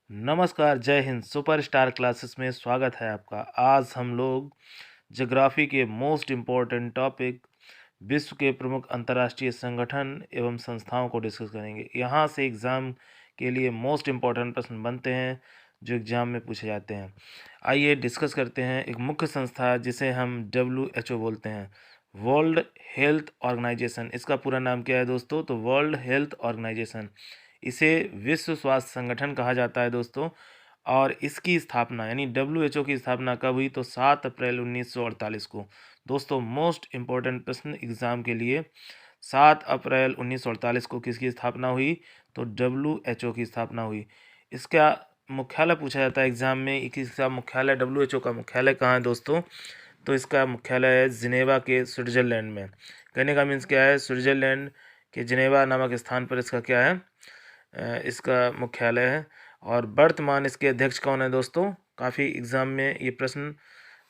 नमस्कार, जय Hind. Superstar classes में स्वागत है आपका। आज हम लोग ज्योग्राफी के मोस्ट इम्पोर्टेंट टॉपिक विश्व के प्रमुख अंतर्राष्ट्रीय संगठन एवं संस्थाओं को डिस्कस करेंगे। यहाँ से एग्ज़ाम के लिए मोस्ट इम्पोर्टेंट प्रश्न बनते हैं जो एग्ज़ाम में पूछे जाते हैं। आइए डिस्कस करते हैं। एक मुख्य संस्था जिसे हम WHO बोलते हैं, वर्ल्ड हेल्थ ऑर्गेनाइजेशन। इसका पूरा नाम क्या है दोस्तों? तो वर्ल्ड हेल्थ ऑर्गेनाइजेशन। इसे विश्व स्वास्थ्य संगठन कहा जाता है दोस्तों। और इसकी स्थापना यानी WHO की स्थापना कब हुई? तो 7 अप्रैल 1948 को। दोस्तों मोस्ट इम्पोर्टेंट प्रश्न एग्ज़ाम के लिए, 7 अप्रैल 1948 को किसकी स्थापना हुई? तो WHO की स्थापना हुई। इसका मुख्यालय पूछा जाता है एग्ज़ाम में कि इसका मुख्यालय, WHO का मुख्यालय कहाँ है दोस्तों? तो इसका मुख्यालय है जिनेवा के स्विट्ज़रलैंड में। कहने का मीन्स क्या है? स्विट्ज़रलैंड के जिनेवा नामक स्थान पर इसका क्या है? इसका मुख्यालय है। और वर्तमान इसके अध्यक्ष कौन है दोस्तों? काफ़ी एग्ज़ाम में ये प्रश्न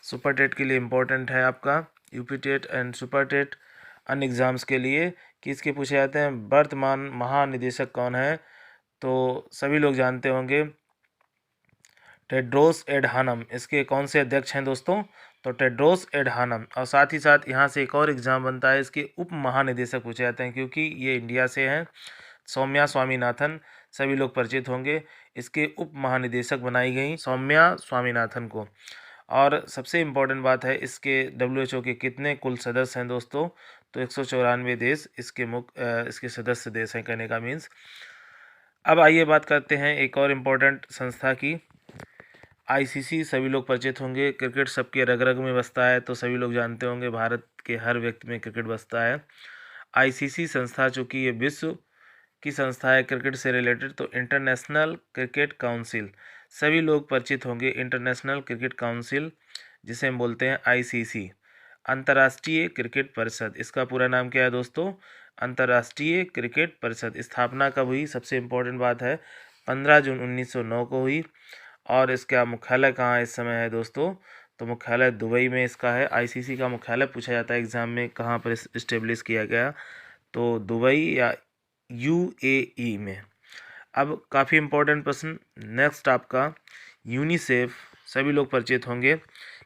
सुपर टेट के लिए इम्पोर्टेंट है आपका, UP TET and super TET अन्य एग्ज़ाम्स के लिए कि इसके पूछे जाते हैं। वर्तमान महानिदेशक कौन है? तो सभी लोग जानते होंगे, टेड्रोस एडहानम। इसके कौन से अध्यक्ष हैं दोस्तों? तो टेड्रोस एडहानम। और साथ ही साथ यहाँ से एक और एग्ज़ाम बनता है, इसके उप महानिदेशक पूछे जाते हैं क्योंकि ये इंडिया से हैं। सौम्या स्वामीनाथन, सभी लोग परिचित होंगे। इसके उप महानिदेशक बनाई गई सौम्या स्वामीनाथन को। और सबसे इम्पोर्टेंट बात है, इसके WHO के कितने कुल सदस्य हैं दोस्तों? तो 194 देश इसके सदस्य देश हैं, कहने का मीन्स। अब आइए बात करते हैं एक और इम्पोर्टेंट संस्था की, ICC। सभी लोग परिचित होंगे। क्रिकेट सबके रग रग में बसता है, तो सभी लोग जानते होंगे भारत के हर व्यक्ति में क्रिकेट बसता है। ICC संस्था चूँकि ये विश्व की संस्था है क्रिकेट से रिलेटेड, तो इंटरनेशनल क्रिकेट काउंसिल, सभी लोग परिचित होंगे। इंटरनेशनल क्रिकेट काउंसिल जिसे हम बोलते हैं ICC, अंतर्राष्ट्रीय क्रिकेट परिषद। इसका पूरा नाम क्या है दोस्तों? अंतर्राष्ट्रीय क्रिकेट परिषद। स्थापना कब हुई? सबसे इम्पोर्टेंट बात है, 15 जून 1909 को हुई। और इसका मुख्यालय कहाँ इस समय है दोस्तों? तो मुख्यालय दुबई में इसका है। ICC का मुख्यालय पूछा जाता है एग्जाम में, कहाँ पर इस्टेब्लिश किया गया? तो दुबई या UAE में। अब काफ़ी इम्पोर्टेंट प्रश्न नेक्स्ट आपका, यूनिसेफ। सभी लोग परिचित होंगे,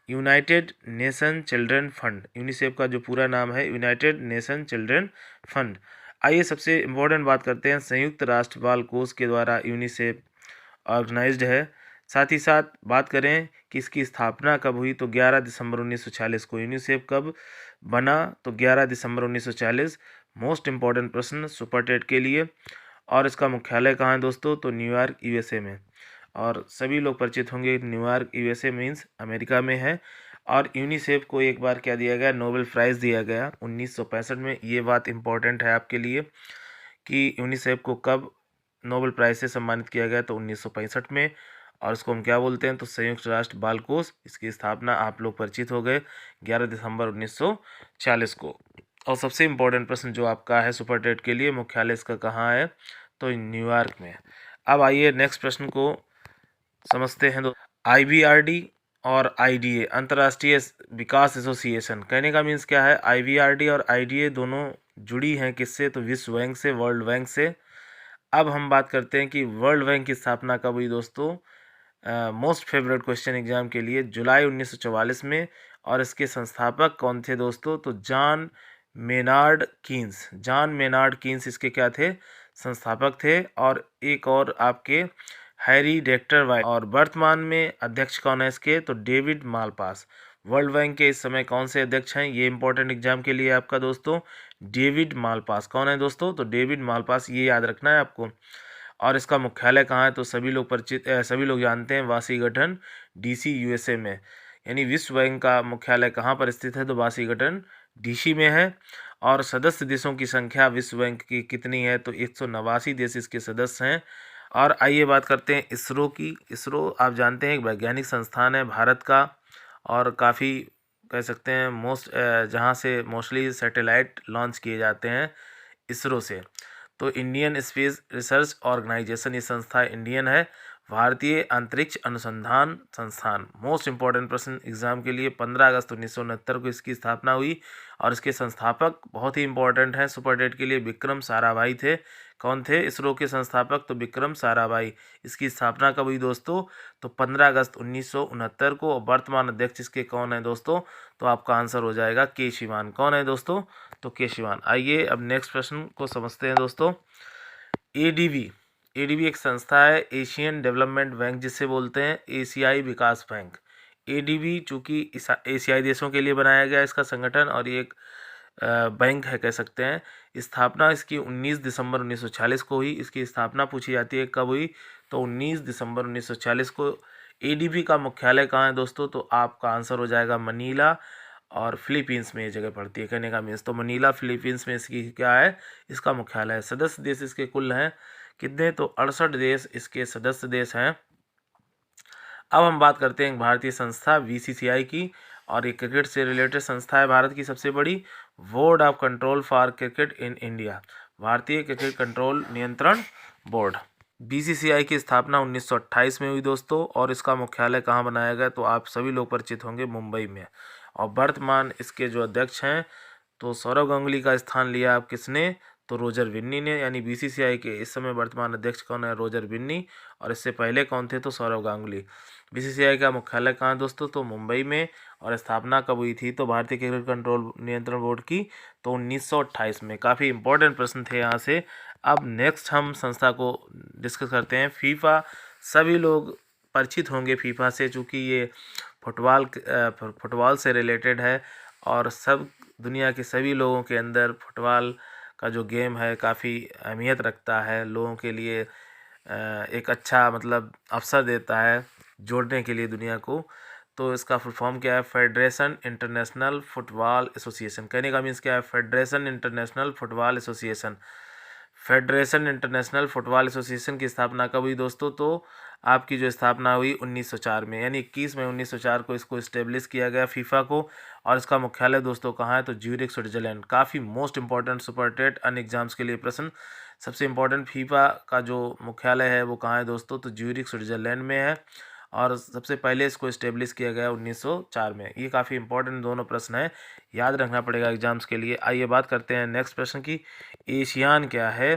United nation children fund. UNICEF का जो पूरा नाम है, यूनाइटेड नेशन चिल्ड्रन फंड। आइए सबसे इम्पोर्टेंट बात करते हैं, संयुक्त राष्ट्र बाल कोष के द्वारा यूनिसेफ ऑर्गेनाइज्ड है। साथ ही साथ बात करें कि इसकी स्थापना कब हुई? तो 11 दिसंबर 1940 को। यूनिसेफ कब बना? तो 11 दिसंबर 1940। मोस्ट इम्पॉर्टेंट प्रश्न सुपर टेट के लिए। और इसका मुख्यालय कहाँ है दोस्तों? तो न्यूयॉर्क USA में। और सभी लोग परिचित होंगे, न्यूयॉर्क USA मीन्स अमेरिका में है। और यूनिसेफ को एक बार क्या दिया गया? नोबेल प्राइज़ दिया गया 1965 में। ये बात इम्पोर्टेंट है आपके लिए कि यूनिसेफ को कब नोबेल प्राइज़ से सम्मानित किया गया? तो 1965 में। और इसको हम क्या बोलते हैं? तो संयुक्त राष्ट्र बाल कोष। इसकी स्थापना आप लोग परिचित हो गए 11 दिसंबर 1940 को। और सबसे इम्पोर्टेंट प्रश्न जो आपका है सुपर टेट के लिए, मुख्यालय इसका कहाँ है? तो न्यूयॉर्क में। अब आइए नेक्स्ट प्रश्न को समझते हैं। तो IBRD और IDA, अंतर्राष्ट्रीय विकास एसोसिएशन। कहने का मीन्स क्या है? IBRD और IDA दोनों जुड़ी हैं किससे? तो विश्व बैंक से, वर्ल्ड बैंक से। अब हम बात करते हैं कि वर्ल्ड बैंक की स्थापना कब हुई दोस्तों? मोस्ट फेवरेट क्वेश्चन एग्जाम के लिए, जुलाई 1944 में। और इसके संस्थापक कौन थे दोस्तों? तो John Maynard Keynes. John Maynard Keynes इसके क्या थे? संस्थापक थे। और एक और आपके हैरी डेक्टर वाइट। और वर्तमान में अध्यक्ष कौन है इसके? तो डेविड मालपास। वर्ल्ड बैंक के इस समय कौन से अध्यक्ष हैं? ये इंपॉर्टेंट एग्जाम के लिए आपका दोस्तों, डेविड मालपास। कौन है दोस्तों? तो डेविड मालपास, ये याद रखना है आपको। और इसका मुख्यालय कहाँ है? तो सभी लोग जानते हैं, वाशिंगटन DC USA में। यानी विश्व बैंक का मुख्यालय कहाँ पर स्थित है? तो वाशिंगटन DC में है। और सदस्य देशों की संख्या विश्व बैंक की कितनी है? तो 189 देश इसके सदस्य हैं। और आइए बात करते हैं इसरो की। इसरो आप जानते हैं एक वैज्ञानिक संस्थान है भारत का, और काफ़ी कह सकते हैं जहाँ से मोस्टली सैटेलाइट लॉन्च किए जाते हैं इसरो से। तो इंडियन स्पेस रिसर्च ऑर्गेनाइजेशन, ये संस्था इंडियन है, भारतीय अंतरिक्ष अनुसंधान संस्थान। मोस्ट इम्पॉर्टेंट प्रश्न एग्जाम के लिए, 15 अगस्त 1969 को इसकी स्थापना हुई। और इसके संस्थापक बहुत ही इंपॉर्टेंट हैं सुपर डेट के लिए, विक्रम साराभाई थे। कौन थे इसरो के संस्थापक? तो विक्रम साराभाई। इसकी स्थापना कब हुई दोस्तों? तो 15 अगस्त 1969 को। और वर्तमान अध्यक्ष इसके कौन है दोस्तों? तो आपका आंसर हो जाएगा के शिवान। कौन है दोस्तों? तो के शिवान। आइए अब नेक्स्ट प्रश्न को समझते हैं दोस्तों। एडीबी एक संस्था है, एशियन डेवलपमेंट बैंक जिसे बोलते हैं, एशियाई विकास बैंक। एडीबी चूँकि एशियाई देशों के लिए बनाया गया इसका संगठन, और ये एक बैंक है कह सकते हैं। स्थापना इसकी 19 दिसंबर 1946 को हुई। इसकी स्थापना पूछी जाती है कब हुई? तो 19 दिसंबर 1946 को। एडीबी का मुख्यालय कहाँ है दोस्तों? तो आपका आंसर हो जाएगा मनीला, और फिलीपींस में ये जगह पड़ती है। कहने का मीन्स तो मनीला फिलीपींस में इसकी क्या है? इसका मुख्यालय है। सदस्य देश इसके कुल हैं कितने? तो 68 देश इसके सदस्य देश हैं। अब हम बात करते हैं एक भारतीय संस्था बीसीसीआई की, और ये क्रिकेट से रिलेटेड संस्था है, भारत की सबसे बड़ी। Board of control for cricket in India, भारतीय क्रिकेट कंट्रोल नियंत्रण बोर्ड। बीसीसीआई की स्थापना 1928 में हुई दोस्तों, और इसका मुख्यालय कहाँ बनाया गया? तो आप सभी लोग परिचित होंगे, मुंबई में। और वर्तमान इसके जो अध्यक्ष हैं, तो सौरव गांगुली का स्थान लिया आप किसने? तो रोजर बिन्नी ने। यानी बीसीसीआई के इस समय वर्तमान अध्यक्ष कौन है? रोजर बिन्नी। और इससे पहले कौन थे? तो सौरव गांगुली। बीसीसीआई का मुख्यालय कहाँ दोस्तों? तो मुंबई में। और स्थापना कब हुई थी? तो भारतीय क्रिकेट कंट्रोल नियंत्रण बोर्ड की तो 1928 में। काफ़ी इंपॉर्टेंट प्रश्न थे यहाँ से। अब नेक्स्ट हम संस्था को डिस्कस करते हैं, फीफा। सभी लोग परिचित होंगे फीफा से, चूँकि ये फुटबॉल से रिलेटेड है, और सब दुनिया के सभी लोगों के अंदर फुटबॉल का जो गेम है काफ़ी अहमियत रखता है, लोगों के लिए एक अच्छा मतलब अवसर देता है जोड़ने के लिए दुनिया को। तो इसका फुल फॉर्म क्या है? Federation international football association. कहने का मीन्स क्या है? Federation international football association. Federation international football association की स्थापना कब हुई दोस्तों? तो आपकी जो स्थापना हुई 1904 में, यानी 21 मई 1904 को इसको इस्टेब्लिश किया गया फीफा को। और इसका मुख्यालय दोस्तों कहाँ है? तो ज्यूरिख स्विट्जरलैंड। काफ़ी मोस्ट इंपॉर्टेंट सुपर टेट अन्य एग्जाम्स के लिए प्रश्न। सबसे इम्पोर्टेंट फीफा का जो मुख्यालय है वो कहाँ है दोस्तों? तो ज्यूरिख स्विट्जरलैंड में है, और सबसे पहले इसको इस्टेब्लिश किया गया 1904 में। ये काफ़ी इंपॉर्टेंट दोनों प्रश्न हैं, याद रखना पड़ेगा एग्जाम्स के लिए। आइए बात करते हैं नेक्स्ट प्रश्न की। एशियान क्या है?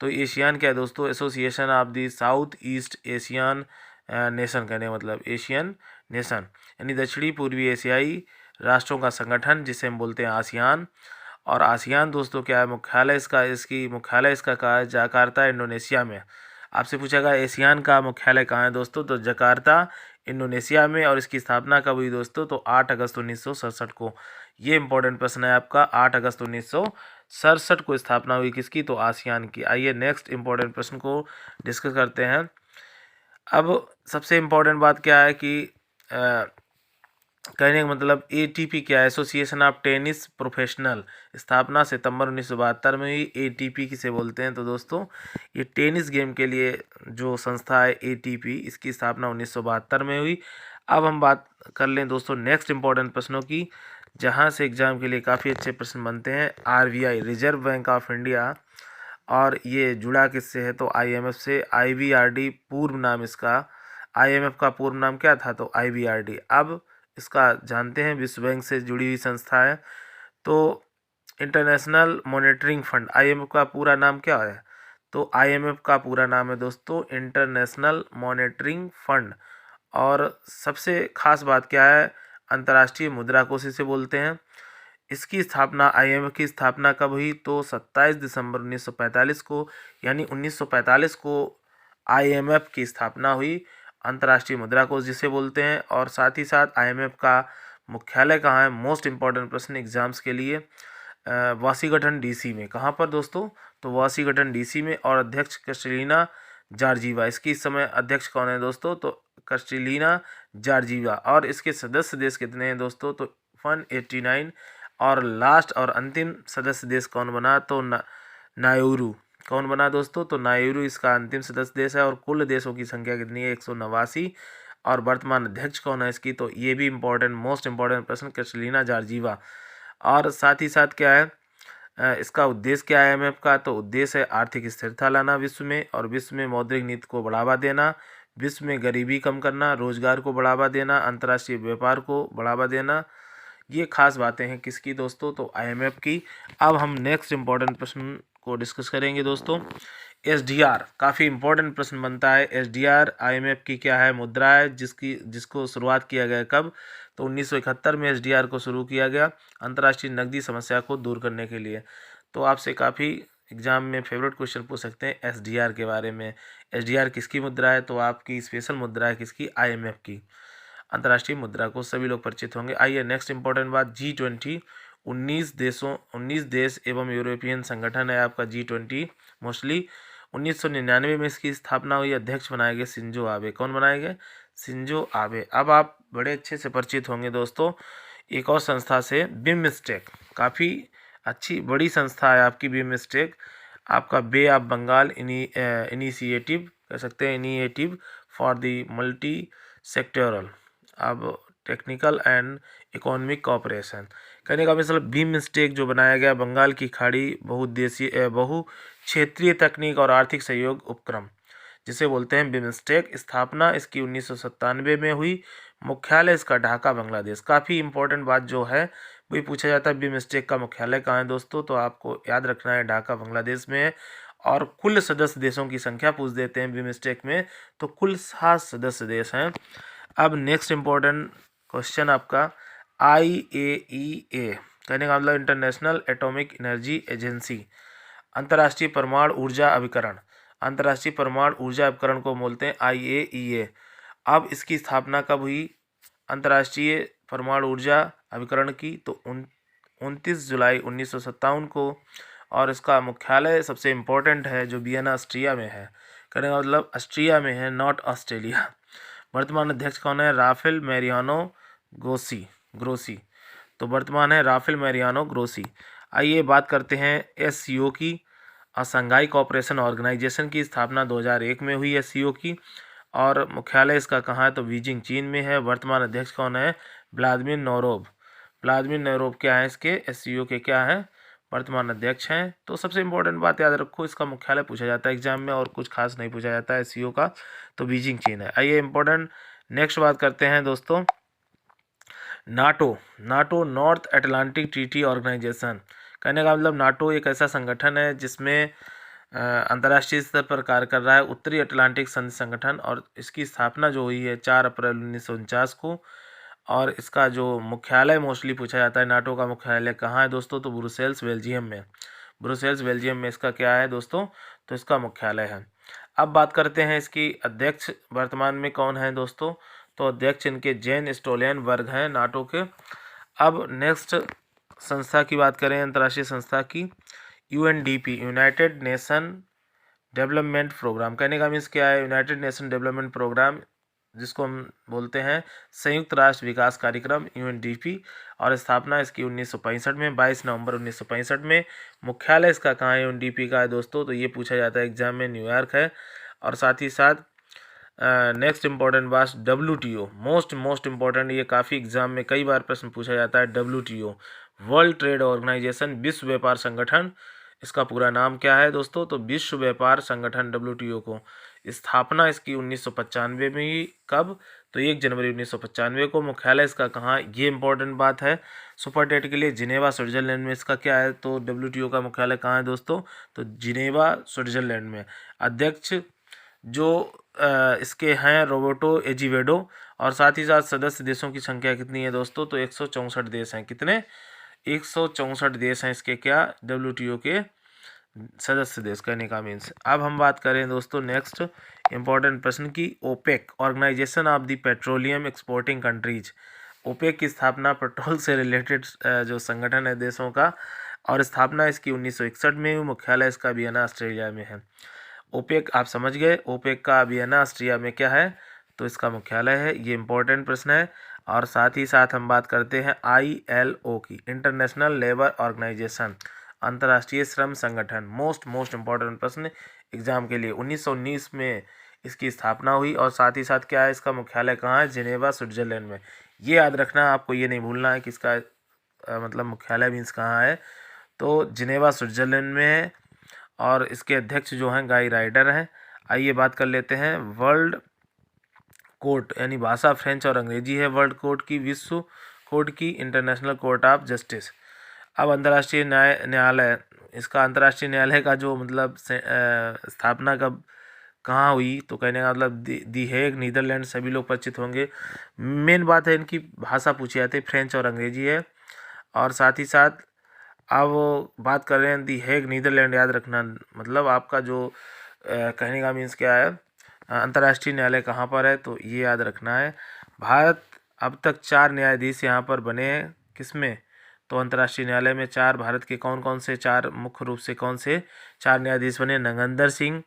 तो एशियान क्या है दोस्तों? Association of the south east Asian nation. कहने मतलब एशियन नेशन, यानी दक्षिणी पूर्वी एशियाई राष्ट्रों का संगठन, जिसे हम बोलते हैं आसियान। और आसियान दोस्तों क्या है? मुख्यालय इसका कहाँ है? जकार्ता इंडोनेशिया में। आपसे पूछा गया एशियान का मुख्यालय कहाँ है दोस्तों? तो जकार्ता इंडोनेशिया में। और इसकी स्थापना कब हुई दोस्तों? तो 8 अगस्त 1967 को। ये इंपॉर्टेंट प्रश्न है आपका। 8 अगस्त 1967 को स्थापना हुई किसकी? तो आसियान की। आइए नेक्स्ट इंपॉर्टेंट प्रश्न को डिस्कस करते हैं। अब सबसे इम्पोर्टेंट बात क्या है कि कहने का मतलब एटीपी क्या है? Association of tennis professional. स्थापना सितंबर 1972 में हुई। एटीपी किसे बोलते हैं? तो दोस्तों ये टेनिस गेम के लिए जो संस्था है एटीपी, इसकी स्थापना 1972 में हुई। अब हम बात कर लें दोस्तों नेक्स्ट इंपॉर्टेंट प्रश्नों की, जहां से एग्जाम के लिए काफ़ी अच्छे प्रश्न बनते हैं। RBI, reserve bank of India, और ये जुड़ा किससे है? तो आईएमएफ से। आईबीआरडी पूर्व नाम इसका, आईएमएफ का पूर्व नाम क्या था? तो आईबीआरडी। अब इसका जानते हैं, विश्व बैंक से जुड़ी हुई संस्था है। तो इंटरनेशनल मॉनेटरिंग फंड, आईएमएफ का पूरा नाम क्या है? तो आईएमएफ का पूरा नाम है दोस्तों इंटरनेशनल मॉनेटरिंग फंड। और सबसे खास बात क्या है? अंतर्राष्ट्रीय मुद्रा कोष इसे बोलते हैं। इसकी स्थापना, आईएमएफ की स्थापना कब हुई? तो 27 दिसंबर 1945 को। यानी 1945 को आईएमएफ की स्थापना हुई, अंतर्राष्ट्रीय मुद्रा कोष जिसे बोलते हैं। और साथ ही साथ आईएमएफ का मुख्यालय कहाँ है? मोस्ट इंपॉर्टेंट प्रश्न एग्जाम्स के लिए। वाशिंगटन डीसी में। कहाँ पर दोस्तों? तो वाशिंगटन डीसी में। और अध्यक्ष क्रिस्टलिना जॉर्जिवा। इसकी इस समय अध्यक्ष कौन है दोस्तों? तो क्रिस्टलिना जॉर्जिवा। और इसके सदस्य देश कितने हैं दोस्तों? तो 189। और लास्ट और अंतिम सदस्य देश कौन बना? तो नाउरू। कौन बना दोस्तों? तो नाउरू इसका अंतिम सदस्य देश है। और कुल देशों की संख्या कितनी है? 189। और वर्तमान अध्यक्ष कौन है इसकी? तो ये भी इम्पोर्टेंट मोस्ट इंपॉर्टेंट प्रश्न, क्रिस्टलिना जॉर्जिवा। और साथ ही साथ क्या है इसका उद्देश्य क्या है आईएमएफ का? तो उद्देश्य है आर्थिक स्थिरता लाना विश्व में, और विश्व में मौद्रिक नीति को बढ़ावा देना, विश्व में गरीबी कम करना, रोजगार को बढ़ावा देना, अंतर्राष्ट्रीय व्यापार को बढ़ावा देना। ये खास बातें हैं किसकी दोस्तों, तो IMF की। अब हम नेक्स्ट इंपॉर्टेंट प्रश्न को डिस्कस करेंगे दोस्तों। SDR काफ़ी इंपॉर्टेंट प्रश्न बनता है। SDR IMF की क्या है, मुद्रा है, जिसको शुरुआत किया गया कब, तो 1971 में SDR को शुरू किया गया अंतर्राष्ट्रीय नकदी समस्या को दूर करने के लिए। तो आपसे काफ़ी एग्जाम में फेवरेट क्वेश्चन पूछ सकते हैं SDR के बारे में। SDR किसकी मुद्रा है, तो आपकी स्पेशल मुद्रा है किसकी, IMF की, अंतर्राष्ट्रीय मुद्रा को सभी लोग परिचित होंगे। आइए नेक्स्ट इंपॉर्टेंट बात, G20 19 देश एवं यूरोपियन संगठन है आपका G20। मोस्टली 1999 में इसकी स्थापना हुई। अध्यक्ष बनाए गए शिंजो आबे। कौन बनाए गए, शिंजो आबे। अब आप बड़े अच्छे से परिचित होंगे दोस्तों एक और संस्था से, बिमस्टेक, काफ़ी अच्छी बड़ी संस्था है आपकी बिमस्टेक। आपका बे ऑफ बंगाल इनिशिएटिव कह सकते हैं, initiative for the multi sectoral अब टेक्निकल एंड इकोनॉमिक कोऑपरेशन। कहने का मतलब बिमस्टेक जो बनाया गया बंगाल की खाड़ी बहुउद्देशीय बहु क्षेत्रीय तकनीक और आर्थिक सहयोग उपक्रम, जिसे बोलते हैं बिमस्टेक। स्थापना इसकी 1997 में हुई। मुख्यालय इसका ढाका बांग्लादेश। काफ़ी इंपॉर्टेंट बात जो है वही पूछा जाता है, बिमस्टेक का मुख्यालय कहाँ है दोस्तों, तो आपको याद रखना है ढाका बांग्लादेश में है। और कुल सदस्य देशों की संख्या पूछ देते हैं बिमस्टेक में, तो कुल 7 सदस्य देश हैं। अब नेक्स्ट इंपॉर्टेंट क्वेश्चन आपका, IAEA कहने का मतलब इंटरनेशनल एटॉमिक एनर्जी एजेंसी, अंतर्राष्ट्रीय परमाणु ऊर्जा अभिकरण। अंतर्राष्ट्रीय परमाणु ऊर्जा अभिकरण को बोलते हैं IAEA। अब इसकी स्थापना कब हुई, अंतर्राष्ट्रीय परमाणु ऊर्जा अभिकरण की, तो 29 जुलाई 1957 को। और इसका मुख्यालय सबसे इम्पोर्टेंट है जो वियना ऑस्ट्रिया में है। कहने का मतलब ऑस्ट्रिया में है, नॉट ऑस्ट्रेलिया। वर्तमान अध्यक्ष कौन है, राफेल मैरियानो ग्रोसी। तो वर्तमान है राफेल मैरियानो ग्रोसी। आइए बात करते हैं SCO की, शंघाई कोऑपरेशन ऑर्गेनाइजेशन की स्थापना 2001 में हुई SCO की। और मुख्यालय इसका कहाँ है, तो बीजिंग चीन में है। वर्तमान अध्यक्ष कौन है, व्लादिमीर नोरोव। व्लादिमीर नोरोव क्या है, इसके SCO के क्या है, वर्तमान अध्यक्ष हैं। तो सबसे इंपॉर्टेंट बात याद रखो, इसका मुख्यालय पूछा जाता है एग्जाम में, और कुछ खास नहीं पूछा जाता है SCO का, तो बीजिंग चीन है। आइए इंपॉर्टेंट नेक्स्ट बात करते हैं दोस्तों, NATO North Atlantic Treaty Organization. कहने का मतलब नाटो एक ऐसा संगठन है जिसमें अंतर्राष्ट्रीय स्तर पर कार्य कर रहा है, उत्तरी अटलांटिक संधि संगठन। और इसकी स्थापना जो हुई है 4 अप्रैल 1949 को। और इसका जो मुख्यालय मोस्टली पूछा जाता है, नाटो का मुख्यालय कहाँ है दोस्तों, तो ब्रुसेल्स बेल्जियम में। ब्रुसेल्स बेल्जियम में इसका क्या है दोस्तों, तो इसका मुख्यालय है। अब बात करते हैं इसकी अध्यक्ष वर्तमान में कौन है दोस्तों, तो अध्यक्ष इनके जेन स्टोल्टेनबर्ग हैं नाटो के। अब नेक्स्ट संस्था की बात करें, अंतर्राष्ट्रीय संस्था की, UNDP United Nation Development Programme. कहने का मीन्स क्या है, यूनाइटेड नेशन डेवलपमेंट प्रोग्राम, जिसको हम बोलते हैं संयुक्त राष्ट्र विकास कार्यक्रम UNDP। और स्थापना इसकी 1965 में, 22 नवंबर 1965 में। मुख्यालय इसका कहाँ है, UNDP का है दोस्तों, तो ये पूछा जाता है एग्जाम में, न्यूयॉर्क है। और साथ ही साथ नेक्स्ट इंपॉर्टेंट बात, WTO मोस्ट इंपॉर्टेंट, ये काफ़ी एग्जाम में कई बार प्रश्न पूछा जाता है। WTO वर्ल्ड ट्रेड ऑर्गेनाइजेशन, विश्व व्यापार संगठन। इसका पूरा नाम क्या है दोस्तों, तो विश्व व्यापार संगठन WTO को। स्थापना इसकी 1995 में ही, कब, तो 1 जनवरी 1995 को। मुख्यालय इसका कहाँ, ये इंपॉर्टेंट बात है सुपर टेट के लिए, जिनेवा स्विट्जरलैंड में इसका क्या है, तो WTO का मुख्यालय कहाँ है दोस्तों, तो जिनेवा स्विट्जरलैंड में। अध्यक्ष जो इसके हैं रोबर्टो एजिवेडो। और साथ ही साथ सदस्य देशों की संख्या कितनी है दोस्तों, तो 164 देश हैं। कितने, 164 देश हैं इसके क्या, WTO के सदस्य देश, कहने का मीन्स। अब हम बात करें दोस्तों नेक्स्ट इंपॉर्टेंट प्रश्न की, OPEC Organization of the Petroleum Exporting Countries. OPEC की स्थापना पेट्रोल से रिलेटेड जो संगठन है देशों का, और स्थापना इसकी 1961 में हुई। मुख्यालय इसका वियना ऑस्ट्रेलिया में है। OPEC आप समझ गए, OPEC का वियना ऑस्ट्रिया में क्या है, तो इसका मुख्यालय है। ये इंपॉर्टेंट प्रश्न है। और साथ ही साथ हम बात करते हैं ILO की, इंटरनेशनल लेबर ऑर्गेनाइजेशन, अंतर्राष्ट्रीय श्रम संगठन। मोस्ट इंपॉर्टेंट प्रश्न एग्जाम के लिए। 1919 में इसकी स्थापना हुई। और साथ ही साथ क्या है, इसका मुख्यालय कहाँ है, जिनेवा स्विट्जरलैंड में। ये याद रखना, आपको ये नहीं भूलना है कि इसका मतलब मुख्यालय मीन्स कहाँ है, तो जिनेवा स्विट्जरलैंड में है। और इसके अध्यक्ष जो हैं गाई राइडर हैं। आइए बात कर लेते हैं वर्ल्ड कोर्ट, यानी भाषा फ्रेंच और अंग्रेजी है वर्ल्ड कोर्ट की। विश्व कोड की इंटरनेशनल कोर्ट ऑफ जस्टिस। अब अंतर्राष्ट्रीय न्यायालय, इसका अंतर्राष्ट्रीय न्यायालय का जो मतलब स्थापना कब कहाँ हुई, तो कहने का मतलब दी हेग, नीदरलैंड, सभी लोग परिचित होंगे। मेन बात है इनकी भाषा पूछी जाती है, फ्रेंच और अंग्रेजी है। और साथ ही साथ अब बात कर रहे हैं दी हेग नीदरलैंड, याद रखना मतलब आपका जो कहने का मीन्स क्या है, अंतर्राष्ट्रीय न्यायालय कहाँ पर है, तो ये याद रखना है। भारत अब तक 4 न्यायाधीश यहाँ पर बने हैं, किसमें, तो अंतर्राष्ट्रीय न्यायालय में 4। भारत के कौन कौन से 4 मुख्य रूप से कौन से 4 न्यायाधीश बने, नगेंद्र सिंह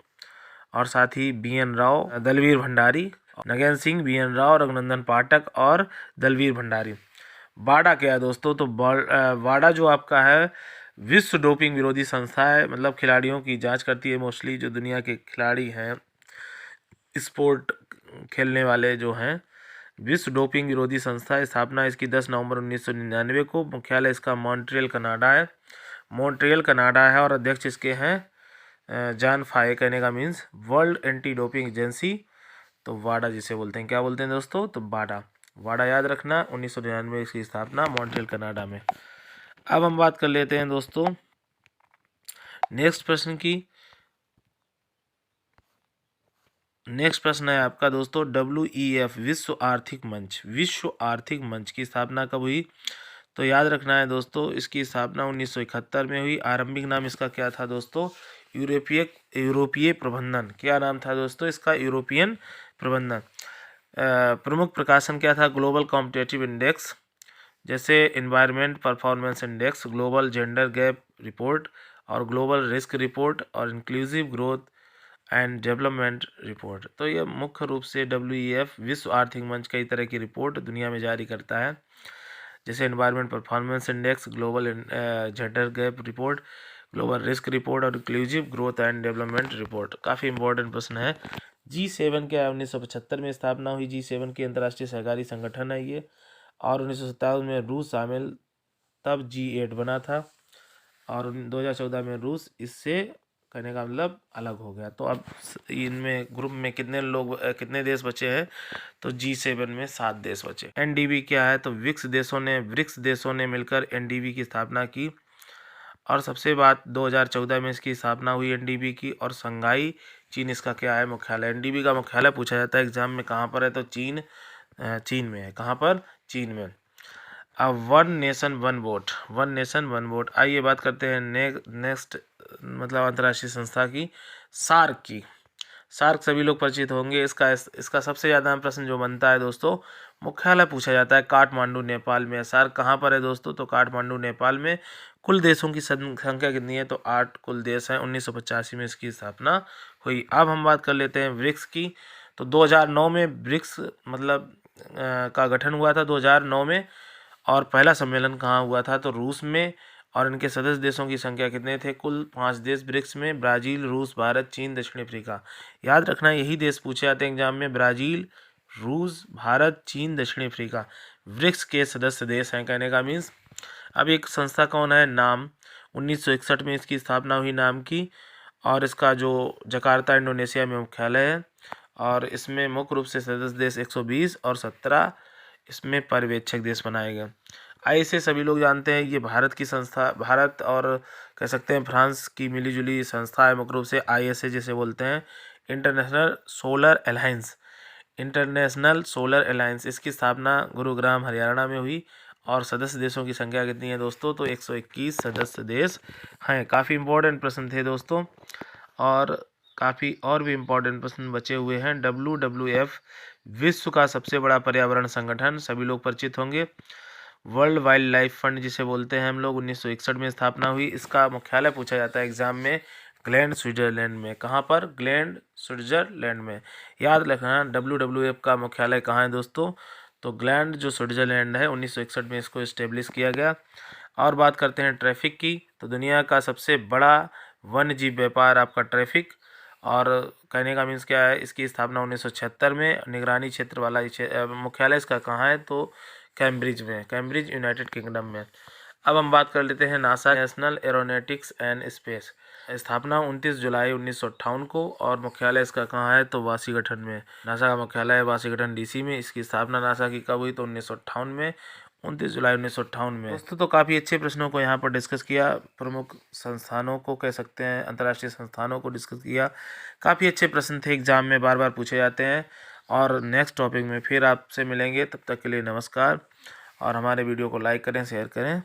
और साथ ही BN राव, दलवीर भंडारी, नगेंद्र सिंह, BN राव, रघुनंदन पाठक और दलवीर भंडारी। वाडा क्या है दोस्तों, तो वाडा जो आपका है विश्व डोपिंग विरोधी संस्था है, मतलब खिलाड़ियों की जांच करती है, मोस्टली जो दुनिया के खिलाड़ी हैं, स्पोर्ट खेलने वाले जो हैं। विश्व डोपिंग विरोधी संस्था, स्थापना इसकी 10 नवंबर 1999 को, मुख्यालय इसका मॉन्ट्रियल कनाडा है, मॉन्ट्रियल कनाडा है, और अध्यक्ष इसके हैं जॉन फाये, कहने का means world anti doping agency, तो वाडा जिसे बोलते हैं, क्या बोलते हैं दोस्तों, तो वाडा। वाडा याद रखना, 1999 इसकी स्थापना मॉन्ट्रियल कनाडा में। अब हम बात कर लेते हैं दोस्तों नेक्स्ट प्रश्न की। नेक्स्ट प्रश्न है आपका दोस्तों, WEF विश्व आर्थिक मंच, विश्व आर्थिक मंच की स्थापना कब हुई, तो याद रखना है दोस्तों इसकी स्थापना 1971 में हुई। आरंभिक नाम इसका क्या था दोस्तों, यूरोपीय प्रबंधन, क्या नाम था दोस्तों इसका, यूरोपियन प्रबंधन। प्रमुख प्रकाशन क्या था, ग्लोबल कॉम्पिटिटिव इंडेक्स, जैसे environment performance index, global gender gap report और ग्लोबल रिस्क रिपोर्ट और inclusive growth and development report. तो ये मुख्य रूप से WEF विश्व आर्थिक मंच कई तरह की रिपोर्ट दुनिया में जारी करता है, जैसे environment performance index, global gender gap report, global risk report और inclusive growth and development report. काफ़ी इंपॉर्टेंट प्रश्न है। G7 क्या है, 1975 में स्थापना हुई। G7 की अंतर्राष्ट्रीय सहकारी संगठन है ये, और 1957 में रूस शामिल, तब G8 बना था, और 2014 में रूस इससे कहने का मतलब अलग हो गया। तो अब इनमें ग्रुप में कितने लोग कितने देश बचे हैं, तो G7 में 7 देश बचे। NDB क्या है, तो ब्रिक्स देशों ने मिलकर NDB की स्थापना की, और सबसे बात 2014 में इसकी स्थापना हुई NDB की। और संघाई चीन इसका क्या है, मुख्यालय। NDB का मुख्यालय पूछा जाता है एग्जाम में कहाँ पर है, तो चीन में है। कहाँ पर, चीन में। अब one nation one vote, one nation one vote. आइए बात करते हैं नेक्स्ट मतलब अंतर्राष्ट्रीय संस्था की, सार्क की। सार्क सभी लोग परिचित होंगे। इसका सबसे ज़्यादा प्रश्न जो बनता है दोस्तों, मुख्यालय पूछा जाता है काठमांडू नेपाल में। सार्क कहाँ पर है दोस्तों, तो काठमांडू नेपाल में। कुल देशों की संख्या कितनी है, तो 8 कुल देश हैं। 1985 में इसकी स्थापना हुई। अब हम बात कर लेते हैं ब्रिक्स की। तो 2009 में ब्रिक्स मतलब का गठन हुआ था 2009 में, और पहला सम्मेलन कहाँ हुआ था, तो रूस में। और इनके सदस्य देशों की संख्या कितने थे, कुल 5 देश ब्रिक्स में, ब्राज़ील, रूस, भारत, चीन, दक्षिण अफ्रीका। याद रखना यही देश पूछे जाते हैं एग्जाम में, ब्राज़ील, रूस, भारत, चीन, दक्षिण अफ्रीका ब्रिक्स के सदस्य देश हैं, कहने का मीन्स। अब एक संस्था कौन है, नाम, 1961 में इसकी स्थापना हुई नाम की, और इसका जो जकार्ता इंडोनेशिया में मुख्यालय है, और इसमें मुख्य रूप से सदस्य देश 120 और 17 इसमें पर्यवेक्षक देश बनाए गए। ISA सभी लोग जानते हैं, ये भारत की संस्था, भारत और कह सकते हैं फ्रांस की मिलीजुली संस्था है, मुख्य रूप से ISA जिसे बोलते हैं, international solar alliance, international solar alliance. इसकी स्थापना गुरुग्राम हरियाणा में हुई, और सदस्य देशों की संख्या कितनी है दोस्तों, तो 121 सदस्य देश हैं। काफ़ी इंपॉर्टेंट प्रश्न थे दोस्तों, और काफ़ी और भी इम्पोर्टेंट प्रश्न बचे हुए हैं। WWF विश्व का सबसे बड़ा पर्यावरण संगठन, सभी लोग परिचित होंगे। वर्ल्ड वाइल्ड लाइफ फंड जिसे बोलते हैं हम लोग, 1961 में स्थापना हुई। इसका मुख्यालय पूछा जाता है एग्जाम में, ग्लैंड स्विट्जरलैंड में। कहाँ पर, ग्लैंड स्विट्जरलैंड में। याद रखना WWF का मुख्यालय कहाँ है दोस्तों, तो ग्लैंड जो स्विट्जरलैंड है, 1961 में इसको इस्टेब्लिश किया गया। और बात करते हैं ट्रैफिक की, तो दुनिया का सबसे बड़ा वन्य जीव व्यापार आपका ट्रैफिक, और कहने का मीन्स क्या है, इसकी स्थापना 1976 में। निगरानी क्षेत्र वाला मुख्यालय इसका कहाँ है, तो कैम्ब्रिज में, कैम्ब्रिज यूनाइटेड किंगडम में। अब हम बात कर लेते हैं NASA, national aeronautics and space. स्थापना 29 जुलाई 1958 को, और मुख्यालय इसका कहाँ है, तो वाशिंगटन में। नासा का मुख्यालय है वाशिंगटन DC में। इसकी स्थापना नासा की कब हुई, तो 1958 में। 29 जुलाई 1958 में। दोस्तों तो काफ़ी अच्छे प्रश्नों को यहाँ पर डिस्कस किया, प्रमुख संस्थानों को कह सकते हैं, अंतर्राष्ट्रीय संस्थानों को डिस्कस किया। काफ़ी अच्छे प्रश्न थे, एग्जाम में बार बार पूछे जाते हैं। और नेक्स्ट टॉपिक में फिर आपसे मिलेंगे, तब तक के लिए नमस्कार। और हमारे वीडियो को लाइक करें, शेयर करें।